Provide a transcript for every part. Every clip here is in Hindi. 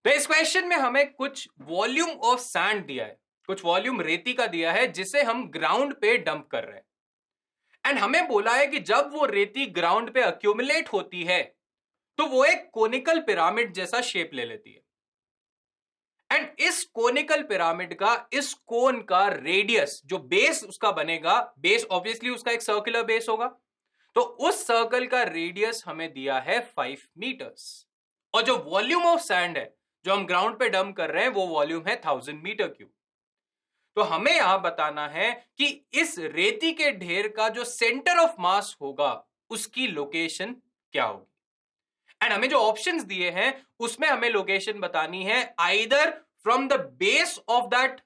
तो इस क्वेश्चन में हमें कुछ वॉल्यूम ऑफ सैंड दिया है, कुछ वॉल्यूम रेती का दिया है जिसे हम ग्राउंड पे डंप कर रहे हैं। एंड हमें बोला है कि जब वो रेती ग्राउंड पे अक्यूमुलेट होती है तो वो एक कोनिकल पिरामिड जैसा शेप ले लेती है। एंड इस कोनिकल पिरामिड का, इस कोन का रेडियस, जो बेस उसका बनेगा, बेस ऑब्वियसली उसका एक सर्कुलर बेस होगा, तो उस सर्कल का रेडियस हमें दिया है 5 मीटर्स। और जो वॉल्यूम ऑफ सैंड है जो हम ग्राउंड पे डंप कर रहे हैं वो वॉल्यूम है 1000 मीटर क्यूब। तो हमें यहां बताना है कि इस रेती के ढेर का जो सेंटर ऑफ मास होगा उसकी लोकेशन क्या होगी। एंड हमें जो ऑप्शंस दिए हैं उसमें हमें लोकेशन बतानी है either from the base of that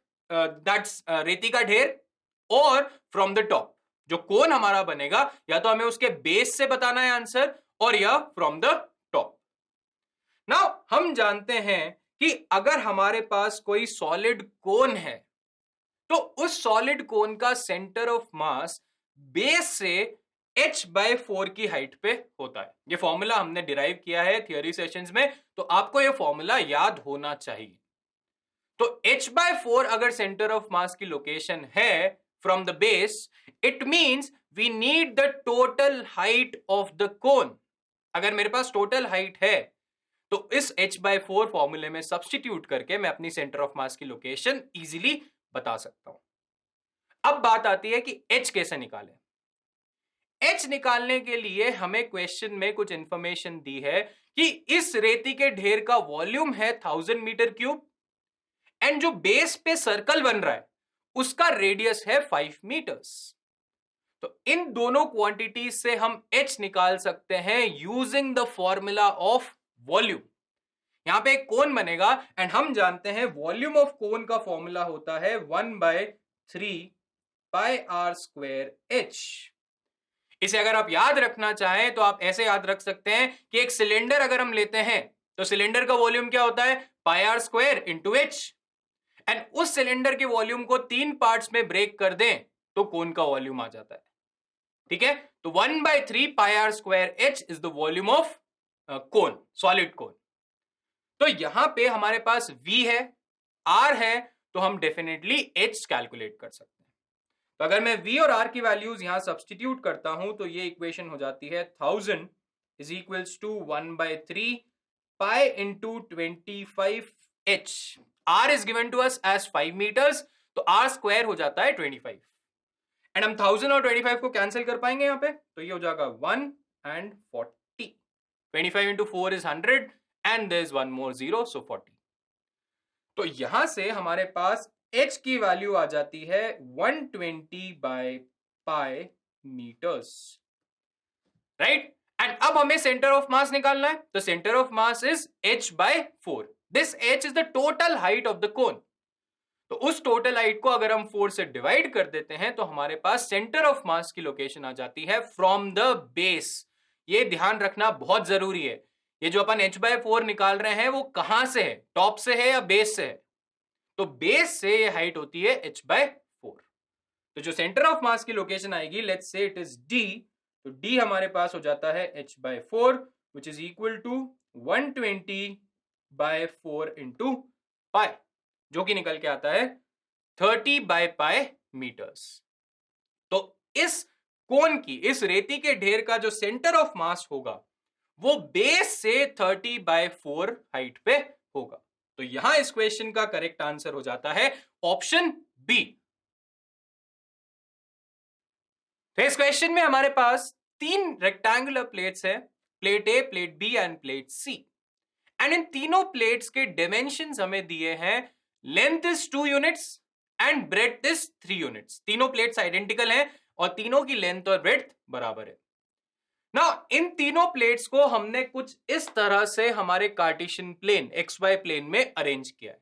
रेती का ढेर और फ्रॉम द टॉप। जो कोन हमारा बनेगा या तो हमें उसके बेस से बताना है आंसर और या फ्रॉम द टॉप। नाउ हम जानते हैं कि अगर हमारे पास कोई सॉलिड कोन है तो उस सॉलिड कोन का सेंटर ऑफ मास बेस से h/4 की हाइट पे होता है। ये फॉर्मूला हमने डिराइव किया है थियोरी सेशंस में, तो आपको ये फॉर्मूला याद होना चाहिए। तो h/4 अगर सेंटर ऑफ मास की लोकेशन है from the base, it means we need the total height of the cone. अगर मेरे पास टोटल हाइट है तो इस h/4 फॉर्मूले में सब्स्टिट्यूट करके मैं अपनी सेंटर ऑफ मास की लोकेशन इजीली बता सकता हूं। अब बात आती है कि h कैसे निकालें। h निकालने के लिए हमें क्वेश्चन में कुछ इंफॉर्मेशन दी है कि इस रेती के ढेर का वॉल्यूम है 1000 मीटर क्यूब एंड जो बेस पे सर्कल बन रहा है उसका रेडियस है 5 मीटर्स। तो इन दोनों क्वांटिटीज से हम h निकाल सकते हैं using the formula of volume. यहां पे एक कोन बनेगा एंड हम जानते हैं वॉल्यूम ऑफ कोन का फॉर्मूला होता है 1/3 पाई आर स्क्वायर h। इसे अगर आप याद रखना चाहें तो आप ऐसे याद रख सकते हैं कि एक सिलेंडर अगर हम लेते हैं तो सिलेंडर का वॉल्यूम क्या होता है, pi r square into h. And उस सिलेंडर के वॉल्यूम को 3 पार्ट्स में ब्रेक कर दें तो कोन का वॉल्यूम आ जाता है। ठीक है, तो 1/3 pi r square h is the volume of cone, solid cone. तो यहां पे हमारे पास V है, R है, तो हम डेफिनेटली H कैलकुलेट कर सकते हैं। तो अगर मैं V और R की वैल्यूज यहां सब्स्टिट्यूट करता हूं तो ये इक्वेशन हो जाती है 1000 is equals to 1/3 pi into 25h। R is given to us as 5 metres, तो R स्क्वायर हो जाता है 25। एंड हम 1000 और 25 को कैंसिल कर पाएंगे यहाँ पे, तो ये हो जाएगा 1 and 40। 25 into 4 is 100 and there is one more zero, so 40। तो यहां से हमारे पास h की वैल्यू आ जाती है 120/पाई मीटर्स, राइट। एंड अब हमें सेंटर ऑफ मास निकालना है, तो centre of mass is h/4। This h is the total height of the कोन। तो उस टोटल हाइट को अगर हम 4 से डिवाइड कर देते हैं तो हमारे पास सेंटर ऑफ मास की लोकेशन आ जाती है फ्रॉम द बेस। ये ध्यान रखना बहुत जरूरी है, ये जो अपन h/4 निकाल रहे हैं वो कहां से है, टॉप से है या बेस से है। तो बेस से ये हाइट होती है h/4। तो जो सेंटर ऑफ मास की लोकेशन आएगी, let's say it is d, तो d हमारे पास हो जाता है h/4 which is equal to 120/4 into pi, जो कि निकल के आता है 30/पाई मीटर्स। तो इस कोन की, इस रेती के ढेर का जो सेंटर ऑफ मास होगा वो बेस से 30/4 हाइट पे होगा। तो यहां इस क्वेश्चन का करेक्ट आंसर हो जाता है ऑप्शन बी। तो इस क्वेश्चन में हमारे पास 3 रेक्टेंगुलर प्लेट्स है, plate A, plate B and plate C. And इन तीनों प्लेट्स के डिमेंशंस हमें दिए हैं, length is 2 units and breadth is 3 units. तीनों प्लेट्स आइडेंटिकल हैं और तीनों की लेंथ और ब्रेड्थ बराबर है। नाउ इन तीनों प्लेट्स को हमने कुछ इस तरह से हमारे कार्टेशियन प्लेन XY प्लेन में अरेंज किया है।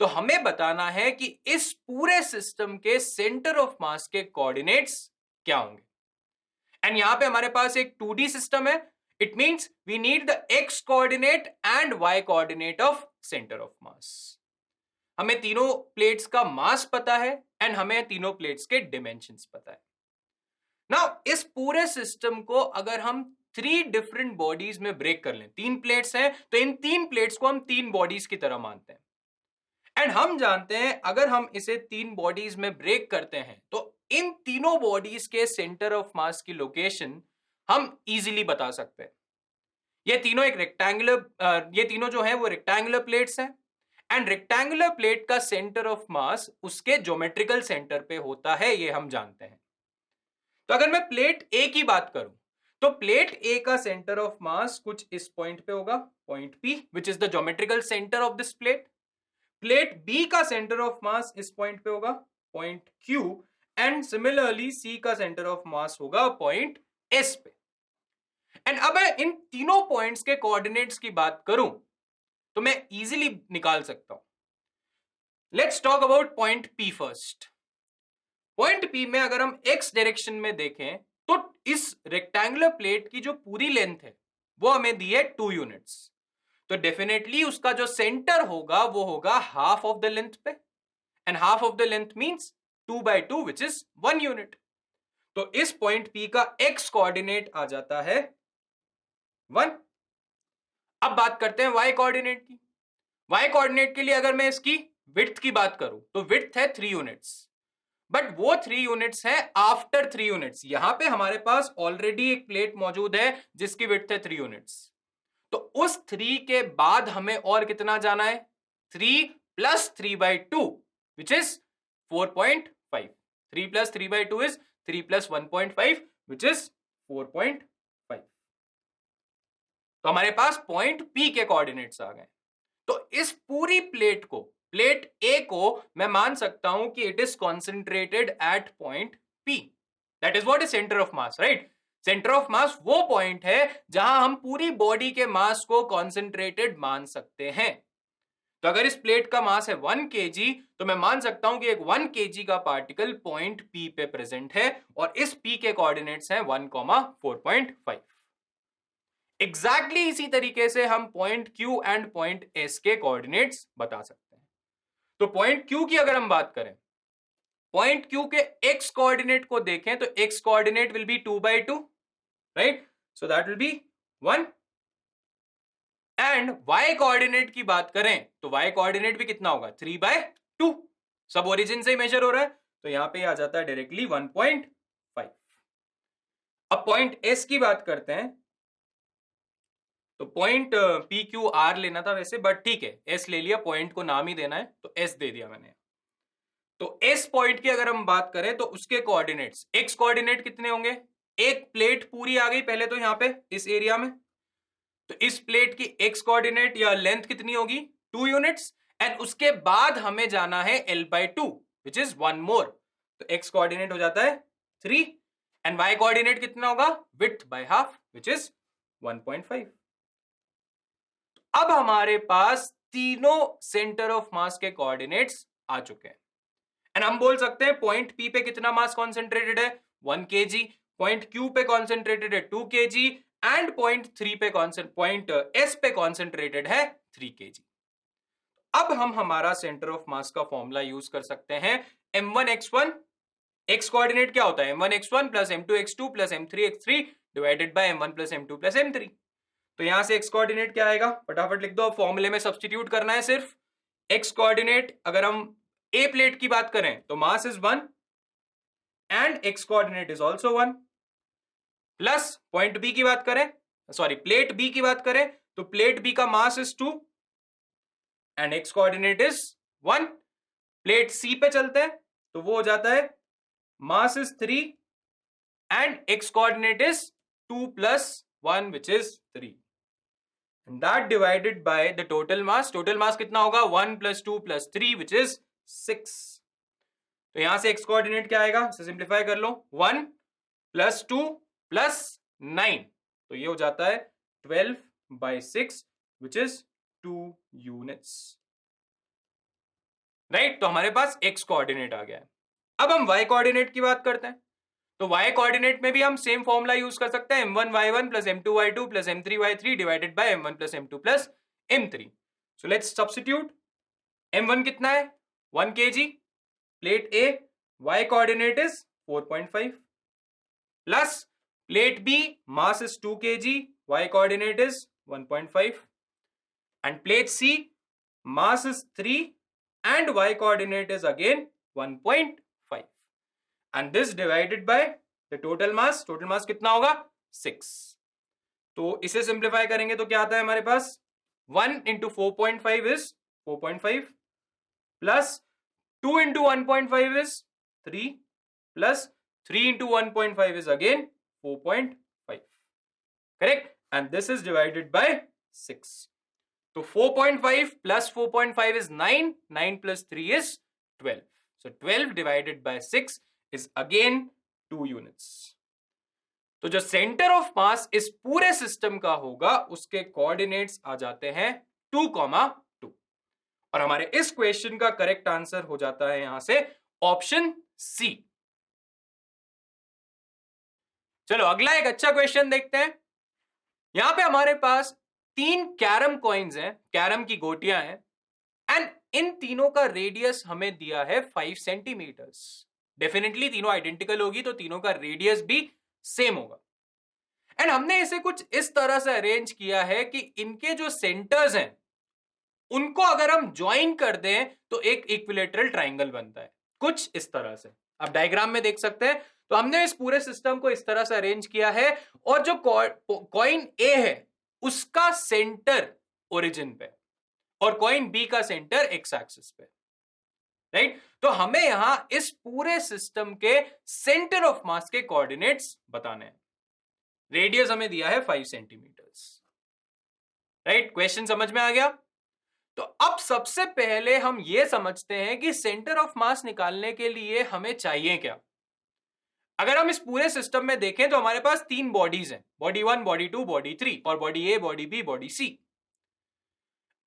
तो हमें बताना है कि इस पूरे सिस्टम के सेंटर ऑफ मास के कोऑर्डिनेट्स क्या होंगे। एंड यहां पे हमारे पास एक 2D सिस्टम है, it means we need the x coordinate and y coordinate of centre of mass. हमें तीनों प्लेट्स का मास पता है एंड हमें तीनों प्लेट्स के डिमेंशंस पता है। नाउ इस पूरे सिस्टम को अगर हम 3 डिफरेंट बॉडीज में ब्रेक कर लें, 3 प्लेट्स हैं तो इन 3 प्लेट्स को हम 3 बॉडीज की तरह मानते हैं। एंड हम जानते हैं अगर हम इसे 3 बॉडीज में ब्रेक करते हैं तो इन तीनों बॉडीज के सेंटर ऑफ मास की लोकेशन हम इजीली बता सकते हैं। ये तीनों ये तीनों जो है वो रेक्टेंगुलर प्लेट्स हैं एंड रेक्टेंगुलर प्लेट का सेंटर ऑफ मास उसके ज्योमेट्रिकल सेंटर पे होता है, ये हम जानते हैं। तो अगर मैं प्लेट ए की बात करूं तो प्लेट ए का सेंटर ऑफ मास कुछ इस पॉइंट पे होगा, point P, which is the geometrical centre of this plate. Plate B का सेंटर ऑफ मास इस पॉइंट पे होगा, point Q, and similarly C का सेंटर ऑफ मास होगा पॉइंट एस पे। एंड अब मैं इन तीनों पॉइंट्स के कोऑर्डिनेट्स की बात करूं तो मैं इजीली निकाल सकता हूं। Let's talk about point P first. Point P में अगर हम एक्स डायरेक्शन में देखें तो इस रेक्टेंगुलर प्लेट की जो पूरी लेंथ है वो हमें दी है 2 यूनिट्स, तो डेफिनेटली उसका जो सेंटर होगा वो होगा हाफ ऑफ द लेंथ पे, and half of the length means 2/2 which is 1 unit. तो इस पॉइंट पी का एक्स कोऑर्डिनेट आ जाता है 1। अब बात करते हैं वाई कोऑर्डिनेट की। वाई कोऑर्डिनेट के लिए अगर मैं इसकी विड्थ की बात करूं तो विड्थ है 3 यूनिट्स, बट वो 3 यूनिट्स है आफ्टर 3 यूनिट्स। यहां पे हमारे पास ऑलरेडी एक प्लेट मौजूद है जिसकी विड्थ है 3 यूनिट्स, तो उस 3 के बाद हमें और कितना जाना है, 3 plus 3/2 which is 4.5। 3 plus 3/2 is 3 plus 1.5 which is 4.5। तो हमारे पास पॉइंट पी के कोऑर्डिनेट्स आ गए। तो इस पूरी प्लेट को, प्लेट ए को मैं मान सकता हूं कि it is concentrated at point P, that is what is centre of mass, right. Centre of mass वो पॉइंट है जहां हम पूरी बॉडी के मास को कॉन्सेंट्रेटेड मान सकते हैं। तो अगर इस प्लेट का मास है 1 kg तो मैं मान सकता हूं कि एक 1 kg का पार्टिकल पॉइंट पी पे प्रेजेंट है और इस पी के कोऑर्डिनेट्स हैं 1, 4.5। एग्जैक्टली इसी तरीके से हम point Q and point S के कोऑर्डिनेट्स बता सकते हैं। तो पॉइंट क्यू की अगर हम बात करें, पॉइंट क्यू के एक्स कोऑर्डिनेट को देखें तो X coordinate will be 2/2, right, so that will be 1। And Y coordinate की बात करें तो वाई कोऑर्डिनेट भी कितना होगा, 3/2। सब ओरिजिन से ही मेजर हो रहा है तो यहां पे आ जाता है डायरेक्टली 1.5। अब पॉइंट एस की बात करते हैं तो पॉइंट पी क्यू आर लेना था वैसे, बट ठीक है एस ले लिया, पॉइंट को नाम ही देना है तो एस दे दिया मैंने। तो एस पॉइंट की अगर हम बात करें तो उसके कोऑर्डिनेट्स, एक्स कोऑर्डिनेट कितने होंगे, एक प्लेट पूरी आ गई पहले तो यहां पे इस एरिया में, तो इस प्लेट की एक्स कोऑर्डिनेट या लेंथ कितनी होगी, 2 यूनिट्स, एंड उसके बाद हमें जाना है L/2 विच इज 1 मोर, तो एक्स कोऑर्डिनेट हो जाता है 3 एंड वाई कोऑर्डिनेट कितना होगा, width by half which is 1.5। अब हमारे पास तीनों सेंटर ऑफ मास के कोऑर्डिनेट्स आ चुके हैं एंड हम बोल सकते हैं पॉइंट पी पे कितना मास कॉन्सेंट्रेटेड है, 1 kg, पॉइंट क्यू पे कॉन्सेंट्रेटेड है 2 kg एंड पॉइंट एस पे कॉन्सेंट्रेटेड है 3 kg। अब हम हमारा सेंटर ऑफ मास का फॉर्मूला यूज कर सकते हैं, m1x1, एक्स कोऑर्डिनेट क्या होता है, m1x1 plus m2x2 plus m3x3 divided by m1 plus m2 plus m3। तो यहां से एक्स कोऑर्डिनेट क्या आएगा, फटाफट लिख दो, फॉर्मूले में सब्स्टिट्यूट करना है सिर्फ। एक्स कोऑर्डिनेट अगर हम ए प्लेट की बात करें तो mass is 1 and x coordinate is also 1, plus point B की बात करें, सॉरी प्लेट बी की बात करें तो प्लेट बी का mass is 2 and x coordinate is 1। Plate C पे चलते हैं तो वो हो जाता है mass is 3 and x coordinate is 2 plus 1 which is 3 and that divided by the total mass कितना होगा, 1 plus 2 plus 3 which is 6। तो यहां से x कोऑर्डिनेट क्या आएगा, इसे सिंप्लीफाई कर लो, 1 plus 2 plus 9 तो ये हो जाता है 12/6 which is 2 units, राइट। तो हमारे पास x कोऑर्डिनेट आ गया है। अब हम y कोऑर्डिनेट की बात करते हैं तो y कोऑर्डिनेट में भी हम सेम फॉर्मूला यूज कर सकते हैं, m1y1 plus m2y2 plus m3y3 divided by m1 plus m2 plus m3। So let's substitute, m1 कितना है 1 kg, plate A, y coordinate is 4.5 plus Plate B, mass is 2 kg, y coordinate is 1.5. And plate C, mass is 3 and y coordinate is again 1.5. And this divided by the total mass कितना होगा 6. तो इसे सिंप्लीफाई करेंगे तो क्या आता है हमारे पास 1 into 4.5 is 4.5 plus 2 into 1.5 is 3 plus 3 into 1.5 is again 4.5. Correct? And this is divided by 6. So 4.5 plus 4.5 is 9. 9 plus 3 is 12. So 12 divided by 6 is again 2 units. तो जो सेंटर ऑफ मास इस पूरे सिस्टम का होगा उसके कोऑर्डिनेट्स आ जाते हैं 2,2. और हमारे इस क्वेश्चन का करेक्ट आंसर हो जाता है यहां से ऑप्शन सी. चलो अगला एक अच्छा क्वेश्चन देखते हैं. यहां पे हमारे पास 3 कैरम कॉइन्स हैं, कैरम की गोटियां हैं, एंड इन तीनों का रेडियस हमें दिया है 5 सेंटीमीटर्स. डेफिनेटली तीनों आइडेंटिकल होगी तो तीनों का रेडियस भी सेम होगा. एंड हमने इसे कुछ इस तरह से अरेंज किया है कि इनके जो सेंटर्स हैं उनको अगर हम ज्वाइन कर दें तो एक इक्विलेटरल ट्राइंगल बनता है कुछ इस तरह से. आप डायग्राम में देख सकते हैं. तो हमने इस पूरे सिस्टम को इस तरह से अरेंज किया है और जो कॉइन ए है उसका सेंटर ओरिजिन पे और कॉइन बी का सेंटर एक्स एक्सिस पे. राइट? तो हमें यहां इस पूरे सिस्टम के सेंटर ऑफ मास के कोऑर्डिनेट्स बताने हैं. रेडियस हमें दिया है 5 सेंटीमीटर्स. राइट? क्वेश्चन समझ में आ गया? तो अब सबसे पहले हम यह समझते हैं कि सेंटर ऑफ मास निकालने के लिए हमें चाहिए क्या. अगर हम इस पूरे सिस्टम में देखें तो हमारे पास 3 बॉडीज हैं, बॉडी 1, बॉडी 2, बॉडी 3, और बॉडी ए, बॉडी बी, बॉडी सी.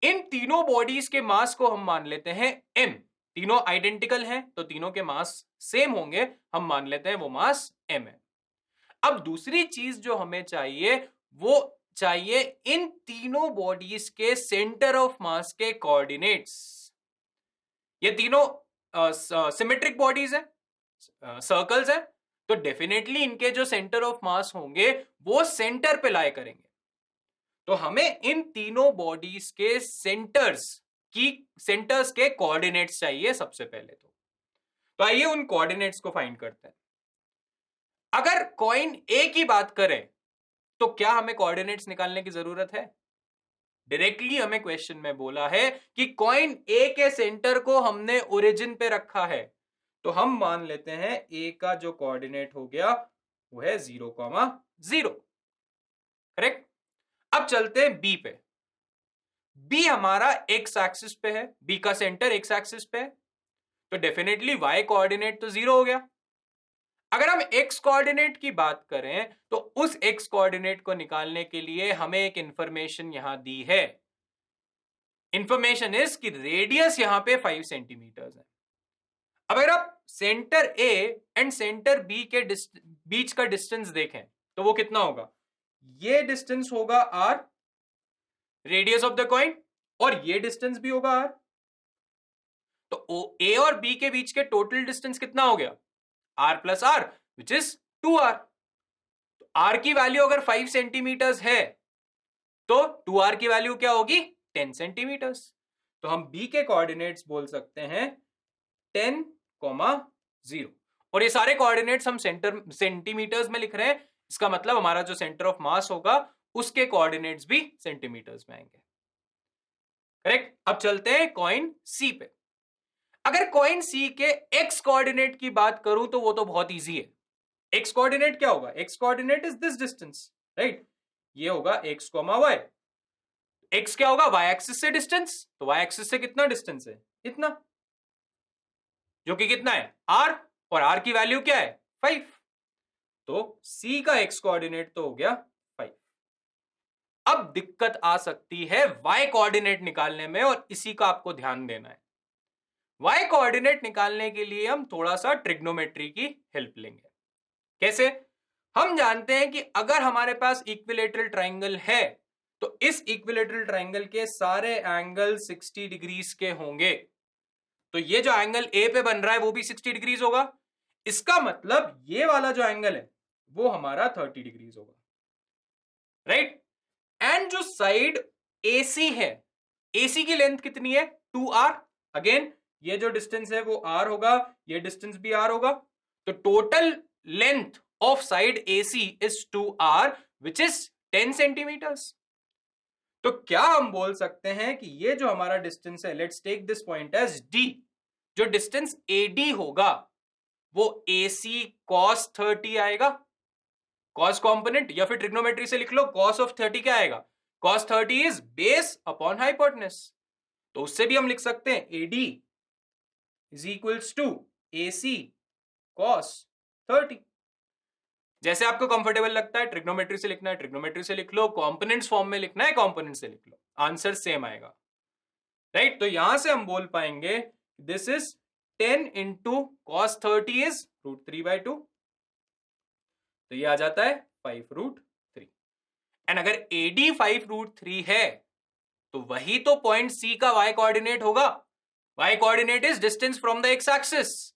इन तीनों बॉडीज के मास को हम मान लेते हैं m. तीनों आइडेंटिकल हैं तो तीनों के मास सेम होंगे, हम मान लेते हैं वो मास m है. अब दूसरी चीज जो हमें चाहिए वो चाहिए इन तीनों बॉडीज के सेंटर ऑफ मास के कोऑर्डिनेट्स. ये तीनों सिमेट्रिक बॉडीज हैं, सर्कल्स हैं, तो डेफिनेटली इनके जो सेंटर ऑफ मास होंगे वो सेंटर पे लाई करेंगे. तो हमें इन तीनों बॉडीज के सेंटर्स के कोऑर्डिनेट्स चाहिए सबसे पहले. तो आइए उन कोऑर्डिनेट्स को फाइंड करते हैं. अगर कॉइन ए की बात करें तो क्या हमें कोऑर्डिनेट्स निकालने की जरूरत है? डायरेक्टली हमें क्वेश्चन में बोला है कि कॉइन ए के सेंटर को हमने ओरिजिन पे रखा है, तो हम मान लेते हैं ए का जो कोऑर्डिनेट हो गया वो है 0,0. करेक्ट? अब चलते हैं बी पे. बी हमारा एक्स एक्सिस पे है, बी का सेंटर एक्स एक्सिस पे है, तो डेफिनेटली वाई कोऑर्डिनेट तो 0 हो गया. अगर हम एक्स कोऑर्डिनेट की बात करें तो उस एक्स कोऑर्डिनेट को निकालने के लिए हमें एक इंफॉर्मेशन यहां दी है. इंफॉर्मेशन इज कि रेडियस यहां पे 5 सेंटीमीटर्स है. अब अगर आप centre A and centre B के बीच का डिस्टेंस देखें तो वो कितना होगा? ये डिस्टेंस होगा r, radius of the coin, और ये डिस्टेंस भी होगा r. तो ए और बी के बीच के टोटल डिस्टेंस कितना हो गया? r plus r which is 2r. तो r की वैल्यू अगर 5 सेंटीमीटर्स है तो 2r की वैल्यू क्या होगी? 10 सेंटीमीटर्स. तो हम b के कोऑर्डिनेट्स बोल सकते हैं 10,0. और ये सारे कोऑर्डिनेट्स हम सेंटीमीटर्स में लिख रहे हैं. इसका मतलब हमारा जो सेंटर ऑफ मास होगा उसके कोऑर्डिनेट्स भी सेंटीमीटर्स में आएंगे. करेक्ट? अब चलते हैं कॉइन सी पे. अगर कॉइन सी के एक्स कोऑर्डिनेट की बात करूं तो वो तो बहुत इजी है. एक्स कोऑर्डिनेट क्या होगा? X coordinate is this distance. Right? ये होगा x, y. x क्या होगा? y एक्सिस से डिस्टेंस. तो y एक्सिस से कितना डिस्टेंस है? इतना, जो कि कितना है? r, और r की वैल्यू क्या है? 5. तो c का x कोऑर्डिनेट तो हो गया 5. अब दिक्कत आ सकती है y कोऑर्डिनेट निकालने में, और इसी का आपको ध्यान देना है. y कोऑर्डिनेट निकालने के लिए हम थोड़ा सा ट्रिग्नोमेट्री की हेल्प लेंगे. कैसे? हम जानते हैं कि अगर हमारे पास इक्विलेटरल ट्राइंगल है तो इस इक्विलेटरल ट्राइंगल के सारे एंगल 60 डिग्रीज के होंगे. तो ये जो एंगल ए पे बन रहा है वो भी 60 डिग्रीज होगा. इसका मतलब ये वाला जो एंगल है वो हमारा 30 डिग्रीज होगा, राइट। एंड जो साइड AC है, AC की लेंथ कितनी है 2r, अगेन ये जो डिस्टेंस है वो r होगा, ये डिस्टेंस भी r होगा, तो total length of side AC is 2r which is 10 centimetres. तो क्या हम बोल सकते हैं कि ये जो हमारा डिस्टेंस है, let's take this point as D, जो डिस्टेंस AD होगा वो AC cos 30 आएगा, cos कंपोनेंट, या फिर ट्रिग्नोमेट्री से लिख लो cos ऑफ 30 क्या आएगा, cos 30 is base upon hypotenuse, तो उससे भी हम लिख सकते हैं AD is equals to AC cos 30। जैसे आपको कंफर्टेबल लगता है, ट्रिग्नोमेट्री से लिखना है ट्रिग्नोमेट्री से लिख लो, कंपोनेंट्स फॉर्म में लिखना है कंपोनेंट से लिख लो, आंसर सेम आएगा, राइट। तो यहां से हम बोल पाएंगे this is 10 into cos 30 is √3/2, तो ये आ जाता है 5√3। एंड अगर AD 5√3 है तो वही तो पॉइंट C का y कोऑर्डिनेट होगा, y coordinate is distance from the x axis,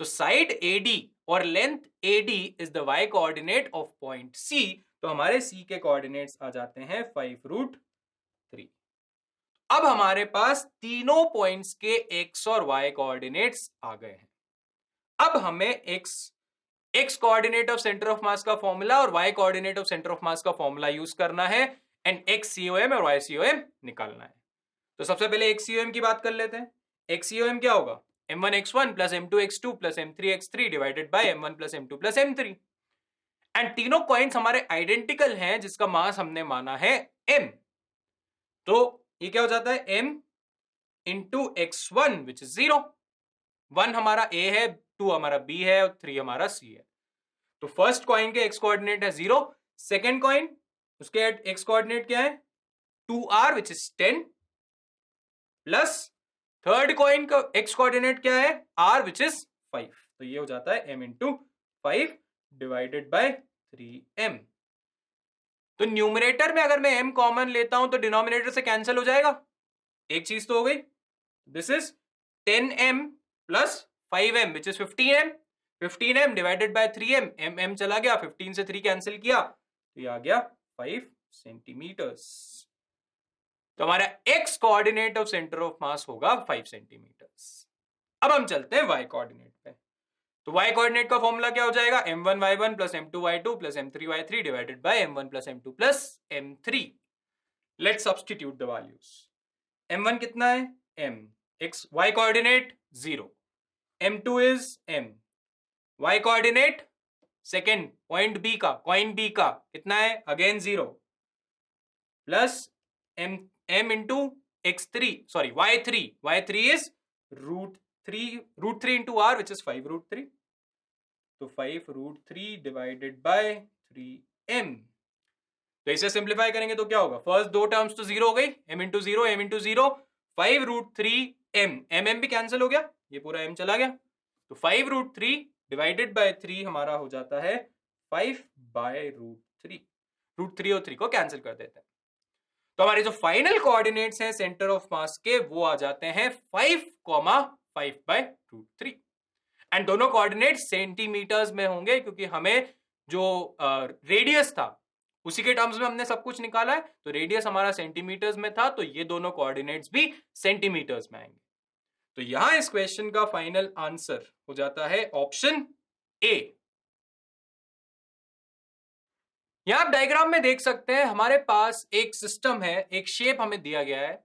तो साइड AD और length AD is the y coordinate of point C, तो हमारे C के कोऑर्डिनेट्स आ जाते हैं 5√3। अब हमारे पास तीनों पॉइंट्स के x और y कोऑर्डिनेट्स आ गए हैं। अब हमें x coordinate of centre of मास का फॉर्मूला और y coordinate of centre of मास का फॉर्मूला यूज करना है एंड x-COM और y-COM निकालना है। तो सबसे पहले x-COM की बात कर लेते हैं। x-COM क्या होगा, m1x1 plus m2x2 plus m3x3 divided by m1 plus m2 plus m3। And तीनों पॉइंट्स हमारे आइडेंटिकल हैं जिसका मास हमने माना है m, तो ये क्या हो जाता है m into x1 which is 0, 1 हमारा a है, 2 हमारा b है और 3 हमारा c है। तो फर्स्ट कॉइन के x कोऑर्डिनेट है 0, सेकेंड कॉइन उसके x कोऑर्डिनेट क्या है 2r which is 10, plus third coin का x कोऑर्डिनेट क्या है r विच इज 5, तो ये हो जाता है m into 5 divided by 3m। तो न्यूमरेटर में अगर मैं m कॉमन लेता हूं तो डिनोमिनेटर से कैंसिल हो जाएगा, एक चीज तो हो गई, this is 10m plus 5m which is 15m, 15m divided by 3m, m चला गया, 15 से 3 कैंसिल किया तो ये आ गया 5 सेंटीमीटर्स। तो हमारा x coordinate of centre of मास होगा 5 सेंटीमीटर्स। अब हम चलते हैं y कोऑर्डिनेट पे, तो y कोऑर्डिनेट का फॉर्मूला क्या हो जाएगा m1y1 plus m2y2 plus m3y3 divided by m1 plus m2 plus m3। Let's substitute the values, m1 कितना है m, x y coordinate 0, m2 is m, y coordinate second point b का, कॉइन b का कितना है again 0, plus m into x3 sorry y3 is √3 into r which is 5√3, तो 5√3 डिवाइडेड बाय 3m। तो इसे सिंप्लीफाई करेंगे तो क्या होगा, फर्स्ट दो टर्म्स तो 0 हो गई, m इंटू 0 5√3m, mm भी कैंसिल हो गया, ये पूरा m चला गया, तो 5√3 डिवाइडेड बाय 3 हमारा हो जाता है 5/√3, √3 और 3 को कैंसिल कर देते हैं। तो हमारे जो फाइनल कोऑर्डिनेट्स हैं सेंटर ऑफ मास के वो आ जाते हैं 5,5/√3, एंड दोनों कोऑर्डिनेट सेंटीमीटर्स में होंगे क्योंकि हमें जो रेडियस था उसी के टर्म्स में हमने सब कुछ निकाला है, तो रेडियस हमारा सेंटीमीटर्स में था तो ये दोनों कोऑर्डिनेट्स भी सेंटीमीटर्स में आएंगे। तो यहां इस क्वेश्चन का फाइनल आंसर हो जाता है ऑप्शन ए। यहां आप डायग्राम में देख सकते हैं हमारे पास एक सिस्टम है, एक शेप हमें दिया गया है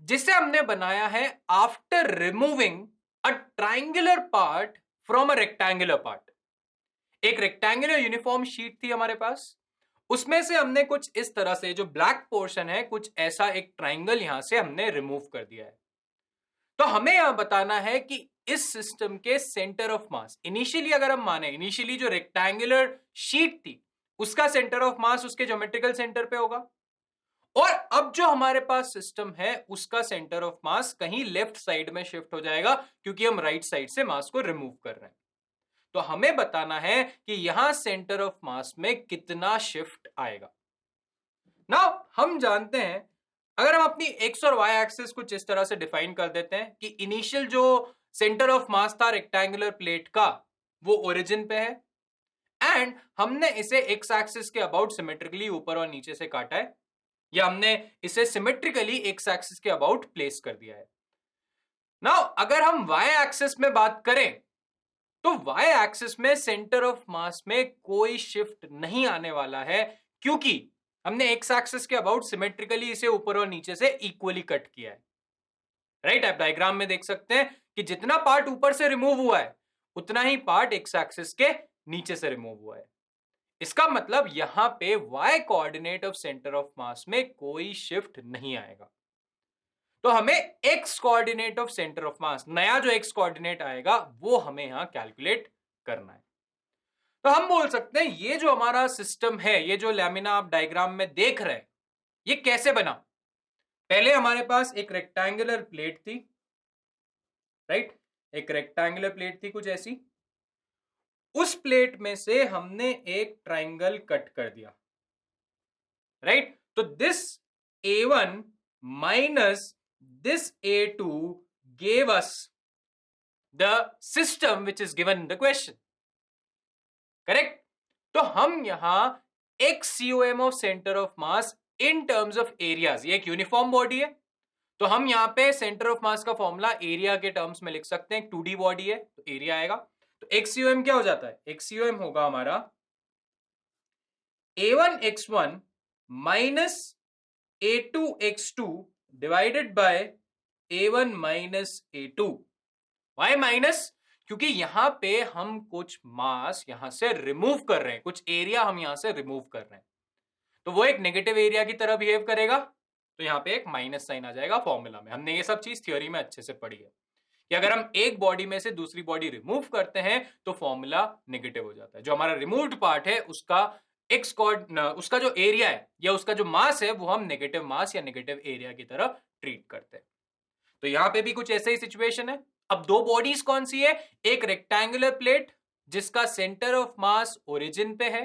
जिसे हमने बनाया है after removing a triangular part from a rectangular part. एक रेक्टेंगुलर यूनिफॉर्म शीट थी हमारे पास, उसमें से हमने कुछ इस तरह से जो ब्लैक पोर्शन है कुछ ऐसा एक ट्राइंगल यहां से हमने रिमूव कर दिया है। तो हमें यहां बताना है कि इस सिस्टम के सेंटर ऑफ मास, इनिशियली अगर हम माने इनिशियली जो रेक्टेंगुलर शीट थी उसका सेंटर ऑफ मास उसके ज्योमेट्रिकल सेंटर पे होगा, और अब जो हमारे पास सिस्टम है उसका सेंटर ऑफ मास कहीं लेफ्ट साइड में शिफ्ट हो जाएगा क्योंकि हम राइट साइड से मास को रिमूव कर रहे हैं। तो हमें बताना है कि यहां सेंटर ऑफ मास में कितना शिफ्ट आएगा। नाउ हम जानते हैं, अगर हम अपनी एक्स और वाई एक्सिस कुछ इस तरह से डिफाइन कर देते हैं कि इनिशियल जो सेंटर ऑफ मास था रेक्टेंगुलर प्लेट का वो ओरिजिन पे है, एंड हमने इसे एक्स एक्सिस के अबाउट सिमेट्रिकली ऊपर और नीचे से काटा है, या हमने इसे सिमेट्रिकली एक्स एक्सिस के अबाउट प्लेस कर दिया है। नाउ अगर हम वाई एक्सिस में बात करें तो वाई एक्सिस में सेंटर ऑफ मास में कोई शिफ्ट नहीं आने वाला है, क्योंकि हमने एक्स एक्सिस के अबाउट सिमेट्रिकली इसे ऊपर और नीचे से इक्वली कट किया है। राइट, आप डायग्राम में देख सकते हैं कि जितना पार्ट ऊपर से रिमूव हुआ है उतना ही पार्ट एक्स एक्सिस के नीचे से रिमूव हुआ है। इसका मतलब यहां पे y coordinate of centre of मास में कोई शिफ्ट नहीं आएगा। तो हमें x coordinate of centre of मास, नया जो x कोऑर्डिनेट आएगा वो हमें यहां कैलकुलेट करना है। तो हम बोल सकते हैं ये जो हमारा सिस्टम है, ये जो लैमिना आप डायग्राम में देख रहे हैं, ये कैसे बना। पहले हमारे पास एक रेक्टेंगुलर प्लेट थी, राइट, एक रेक्टेंगुलर प्लेट थी कुछ ऐसी। उस प्लेट में से हमने एक ट्राइंगल कट कर दिया, राइट। तो this A1 minus this A2 gave us the system which is given in the question, correct. तो हम यहां XCOM of centre of mass in terms of areas, ये एक यूनिफॉर्म बॉडी है, तो हम यहां पे सेंटर ऑफ मास का फॉर्मूला एरिया के टर्म्स में लिख सकते हैं। 2D बॉडी है तो एरिया आएगा। तो XCOM क्या हो जाता है, XCOM होगा हमारा A1x1 minus A2x2 divided by A1 minus A2। Y minus, क्योंकि यहां पे हम कुछ मास यहां से रिमूव कर रहे हैं, कुछ एरिया हम यहां से रिमूव कर रहे हैं, तो वो एक नेगेटिव एरिया की तरह बिहेव करेगा, तो यहां पे एक माइनस साइन आ जाएगा फॉर्मूला में। हमने ये सब चीज थ्योरी में अच्छे से पढ़ी है कि अगर हम एक बॉडी में से दूसरी बॉडी रिमूव करते हैं तो फॉर्मूला नेगेटिव हो जाता है। जो हमारा रिमूव्ड पार्ट है उसका एक्स उसका जो एरिया है या उसका जो मास है वो हम नेगेटिव मास या नेगेटिव एरिया की तरह ट्रीट करते हैं। तो यहां पे भी कुछ ऐसे ही सिचुएशन है। अब दो बॉडीज कौन सी है, एक रेक्टेंगुलर प्लेट जिसका सेंटर ऑफ मास ओरिजिन पे है,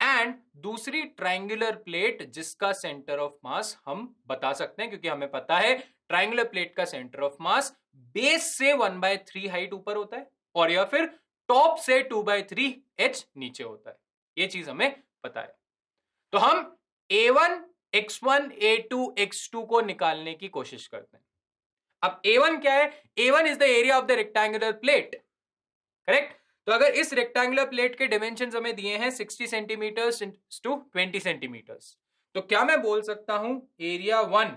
एंड दूसरी ट्रायंगुलर प्लेट जिसका सेंटर ऑफ मास हम बता सकते हैं, क्योंकि हमें पता है ट्रायंगुलर प्लेट का सेंटर ऑफ मास बेस से 1/3 हाइट ऊपर होता है और या फिर टॉप से 2/3 h नीचे होता है। ये चीज हमें पता है। तो हम A1 x1 A2 x2 को निकालने की कोशिश करते हैं। अब A1 क्या है, A1 is the area of the rectangular plate, correct. तो अगर इस रेक्टेंगुलर प्लेट के डायमेंशंस हमें दिए हैं 60 सेंटीमीटर्स टू 20 सेंटीमीटर्स, तो क्या मैं बोल सकता हूं area 1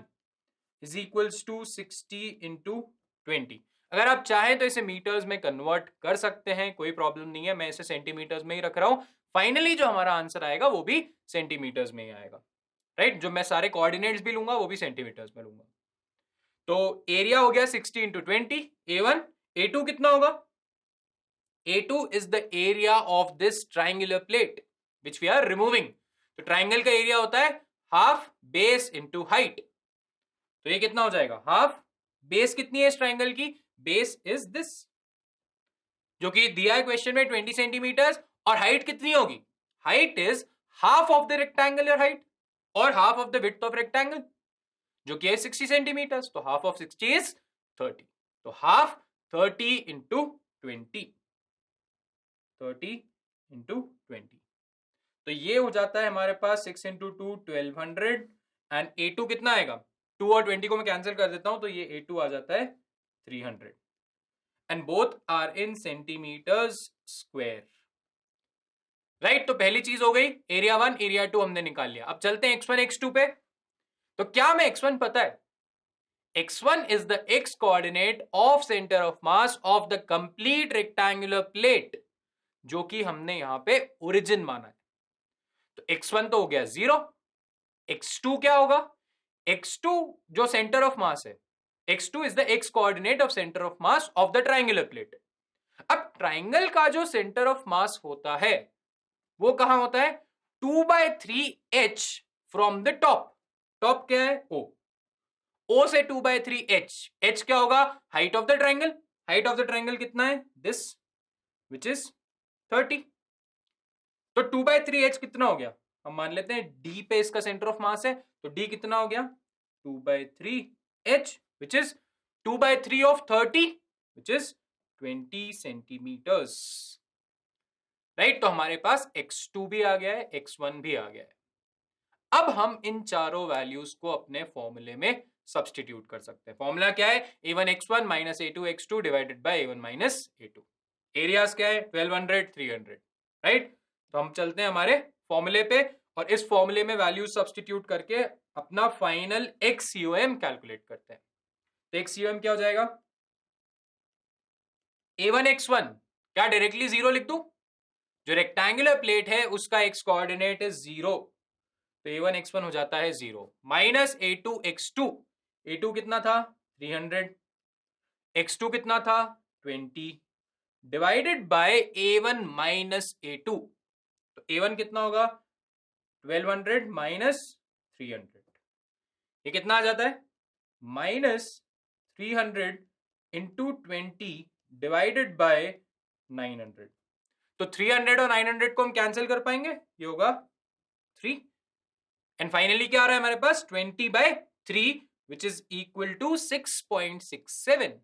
is equals to 60 into 20। अगर आप चाहें तो इसे मीटर्स में कन्वर्ट कर सकते हैं, कोई प्रॉब्लम नहीं है, मैं इसे सेंटीमीटर्स में ही रख रहा हूं। फाइनली जो हमारा आंसर आएगा वो भी सेंटीमीटर्स में ही आएगा, राइट। जो मैं सारे कोऑर्डिनेट्स भी लूंगा वो भी सेंटीमीटर्स में लूंगा। तो एरिया हो गया 60 इंटू 20 A1। A2 कितना होगा, A2 is the area of this triangular plate which we are removing। तो ट्राइंगल का एरिया होता है हाफ बेस इंटू हाइट, तो ये कितना हो जाएगा, हाफ बेस कितनी है इस ट्राइंगल की, बेस इज दिस, जो कि दिया है क्वेश्चन में 20 सेंटीमीटर्स, और हाइट कितनी होगी, height is half of the rectangular height और half of the width of rectangle, जो कि है 60 सेंटीमीटर्स, तो हाफ ऑफ 60 इज 30, तो हाफ 30 इंटू 20, 30 इंटू 20, तो ये हो जाता है हमारे पास 6 इंटू 2 1200, एंड A2 कितना आएगा, 2 और 20 को मैं कैंसिल कर देता हूं तो ये A2 आ जाता है 300, and both are in centimetres square, right. तो पहली चीज हो गई एरिया 1 एरिया 2 हमने निकाल लिया। अब चलते हैं x1 x2 पे। तो क्या हमें x1 पता है, x1 is the x coordinate of center of mass of the complete rectangular plate, जो कि हमने यहां पे ओरिजिन माना है। तो x1 तो हो गया 0, x2 क्या होगा, x2 जो सेंटर ऑफ मास है, x2 is the x coordinate of centre of mass of the triangular plate. अब ट्राइंगल का जो सेंटर ऑफ मास होता है वो कहां होता है, 2/3 h from the top. Top क्या है, O से 2/3 h क्या होगा, height of the triangle. Height of the triangle कितना है, दिस विच इज 30। तो 2/3 h कितना हो गया, हम मान लेते हैं D पे इसका सेंटर ऑफ मास है, तो D कितना हो गया 2/3 h which is 2/3 of 30 which is 20 centimetres. Right. तो हमारे पास x2 भी आ गया है, x1 भी आ गया है। अब हम इन चारों वैल्यूज को अपने फॉर्मूले में सब्सटीट्यूट कर सकते हैं। फॉर्मूला क्या है? a1x1 minus a2x2 divided by a1 minus a2। Areas क्या है? 1200 300, राइट। तो हम चलते हैं हमारे फॉर्मूले पे और इस फॉर्मूले में वैल्यू सब्सटीट्यूट करके अपना फाइनल XCOM कैलकुलेट करते हैं। तो XCOM क्या हो जाएगा? a1x1 क्या डायरेक्टली 0 लिख दूं? जो रेक्टेंगुलर प्लेट है उसका x कोऑर्डिनेट है 0, तो a1x1 हो जाता है 0 माइनस a2x2। a2 कितना था? 300। x2 कितना था? 20 divided by a1 minus a2। तो a1 कितना होगा? 1200 माइनस 300। ये कितना आ जाता है? Minus 300 into 20 divided by 900। तो 300 और 900 को हम कैंसिल कर पाएंगे, ये होगा 3। एंड फाइनली क्या आ रहा है हमारे पास? 20/3 which is equal to 6.67।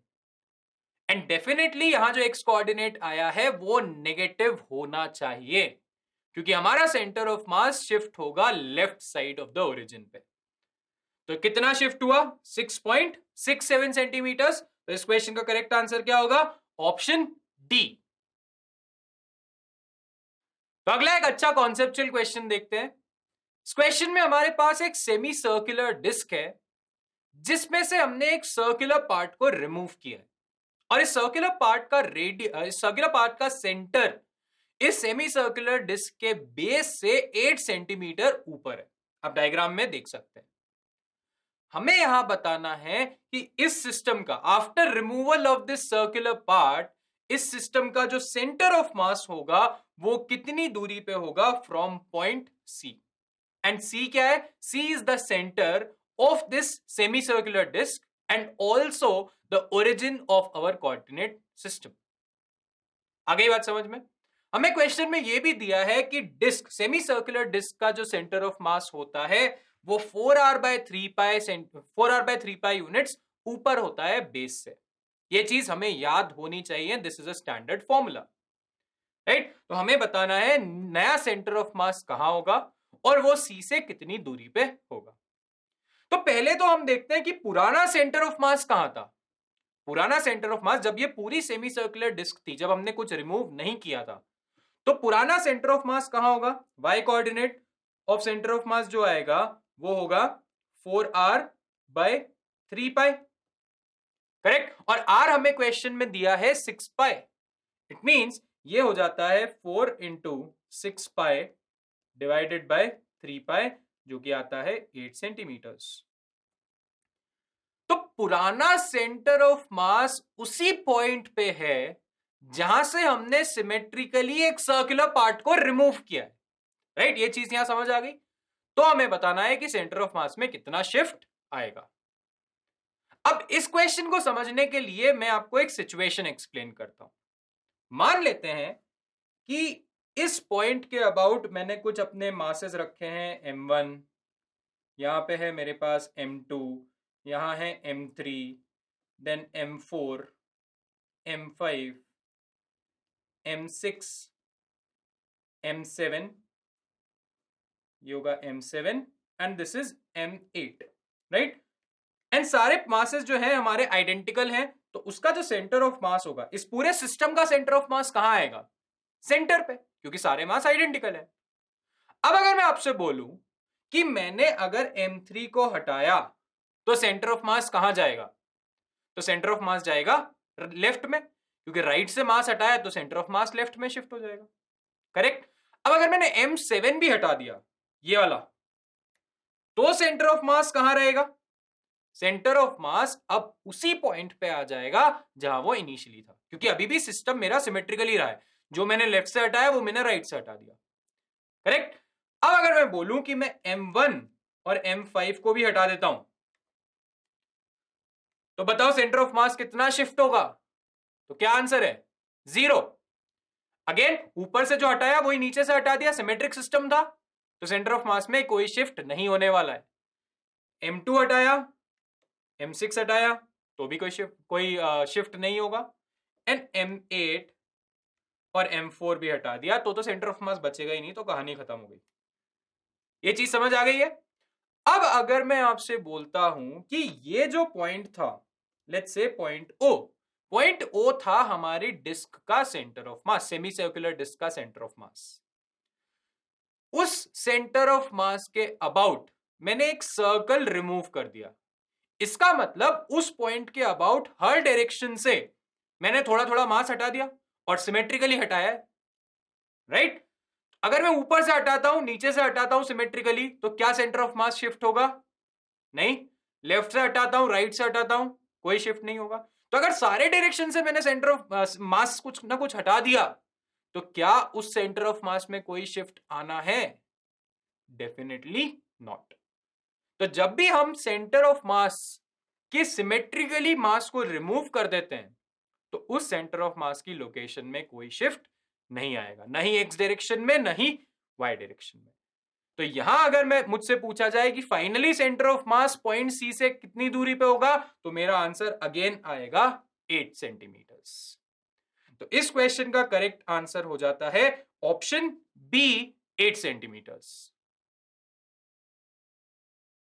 And definitely यहां जो x कोऑर्डिनेट आया है वो नेगेटिव होना चाहिए, क्योंकि हमारा सेंटर ऑफ मास शिफ्ट होगा left side of the origin पे। तो कितना शिफ्ट हुआ? 6.67 सेंटीमीटर्स। तो इस क्वेश्चन का करेक्ट आंसर क्या होगा? Option D. तो अगला एक अच्छा कॉन्सेप्चुअल क्वेश्चन देखते हैं। इस क्वेश्चन में हमारे पास एक सेमी सर्कुलर डिस्क है जिसमें से हमने एक सर्कुलर पार्ट को रिमूव किया है और इस सर्कुलर पार्ट का सेंटर इस सेमी सर्कुलर डिस्क के बेस से 8 सेंटीमीटर ऊपर है। आप डायग्राम में देख सकते हैं। हमें यहां बताना है कि इस सिस्टम का after removal of this circular part, इस सिस्टम का जो सेंटर ऑफ मास होगा वो कितनी दूरी पे होगा from point C. And C क्या है? C is the centre of this semi circular disc and also the origin of our coordinate system. आ गई बात समझ में? हमें क्वेश्चन में यह भी दिया है कि डिस्क, सेमी सर्कुलर डिस्क का जो सेंटर ऑफ मास होता है वो 4r/3 यूनिट्स ऊपर होता है बेस से। यह चीज हमें याद होनी चाहिए। This is a standard formula, right. तो हमें बताना है नया सेंटर ऑफ मास कहां होगा और वो सी से कितनी दूरी पे होगा। तो पहले तो हम देखते हैं कि पुराना सेंटर ऑफ मास कहां था। पुराना सेंटर ऑफ मास, जब ये पूरी सेमी सर्कुलर डिस्क थी, जब हमने कुछ रिमूव नहीं किया था, तो पुराना सेंटर ऑफ मास कहां होगा? y coordinate of centre of मास जो आएगा वो होगा 4r/3π, करेक्ट। और r हमें क्वेश्चन में दिया है 6π। इट मींस ये हो जाता है 4 इंटू 6π डिवाइडेड बाय 3π, जो कि आता है 8 सेंटीमीटर्स। तो पुराना सेंटर ऑफ मास उसी पॉइंट पे है जहां से हमने सिमेट्रिकली एक सर्कुलर पार्ट को रिमूव किया है, राइट। ये चीज यहां समझ आ गई। तो हमें बताना है कि सेंटर ऑफ मास में कितना शिफ्ट आएगा। अब इस क्वेश्चन को समझने के लिए मैं आपको एक सिचुएशन एक्सप्लेन करता हूं। मान लेते हैं कि इस पॉइंट के अबाउट मैंने कुछ अपने मासेस रखे हैं m1, यहां पे है मेरे पास m2, यहां है m3, then m4, m5, m6, m7, ये होगा m7 and this is m8, right. And सारे मासेस जो है हमारे आइडेंटिकल हैं, तो उसका जो सेंटर ऑफ मास होगा, इस पूरे सिस्टम का सेंटर ऑफ मास कहां आएगा? सेंटर पे, क्योंकि सारे मास आइडेंटिकल है। अब अगर मैं आपसे बोलूं कि मैंने अगर m3 को हटाया तो सेंटर ऑफ मास कहां जाएगा? तो सेंटर ऑफ मास जाएगा लेफ्ट में, क्योंकि राइट से मास हटाया तो सेंटर ऑफ मास लेफ्ट में शिफ्ट हो जाएगा, करेक्ट। अब अगर मैंने m7 भी हटा दिया, ये वाला, तो सेंटर ऑफ मास कहां रहेगा? सेंटर ऑफ मास अब उसी पॉइंट पे आ जाएगा जहां वो इनिशियली था, क्योंकि अभी भी सिस्टम मेरा सिमेट्रिकली रहा है। जो मैंने लेफ्ट से हटाया वो मैंने राइट से हटा दिया, करेक्ट। अब अगर मैं बोलूं कि मैं m1 और m5 को भी हटा देता हूं, तो बताओ सेंटर ऑफ मास कितना शिफ्ट होगा? तो क्या आंसर है? 0। अगेन ऊपर से जो हटाया वही नीचे से हटा दिया, सिमेट्रिक सिस्टम था, तो सेंटर ऑफ मास में कोई शिफ्ट नहीं होने वाला है। m2 हटाया, m6 हटाया, तो भी कोई शिफ्ट नहीं होगा। एंड m8 और m4 भी हटा दिया तो सेंटर ऑफ मास बचेगा ही नहीं, तो कहानी खत्म हो गई। ये चीज समझ आ गई है? अब अगर मैं आपसे बोलता हूं कि ये जो पॉइंट था, लेट्स से पॉइंट O था हमारी डिस्क का centre of mass, semi circular disc का सेंटर ऑफ मास। उस सेंटर ऑफ मास के अबाउट मैंने एक सर्कल रिमूव कर दिया। इसका मतलब उस पॉइंट के अबाउट हर डायरेक्शन से मैंने थोड़ा थोड़ा मास हटा दिया और सिमेट्रिकली हटाया है, राइट? अगर मैं ऊपर से हटाता हूं, नीचे से हटाता हूं सिमेट्रिकली, तो क्या सेंटर ऑफ मास शिफ्ट होगा? नहीं। लेफ्ट से हटाता हूं, राइट से हटाता हूं, कोई शिफ्ट नहीं होगा। तो अगर सारे डायरेक्शन से मैंने सेंटर ऑफ मास कुछ ना कुछ हटा दिया, तो क्या उस सेंटर ऑफ मास में कोई शिफ्ट आना है? Definitely not. तो जब भी हम सेंटर ऑफ मास के सिमेट्रिकली मास को रिमूव कर देते हैं, तो उस सेंटर ऑफ मास की लोकेशन में कोई शिफ्ट नहीं आएगा, नहीं एक्स डायरेक्शन में, नहीं वाई डायरेक्शन में। तो यहां अगर मैं मुझसे पूछा जाए कि finally centre of mass point C से कितनी दूरी पे होगा, तो मेरा आंसर अगेन आएगा 8 सेंटीमीटर्स। तो इस क्वेश्चन का करेक्ट आंसर हो जाता है ऑप्शन बी, 8 सेंटीमीटर्स।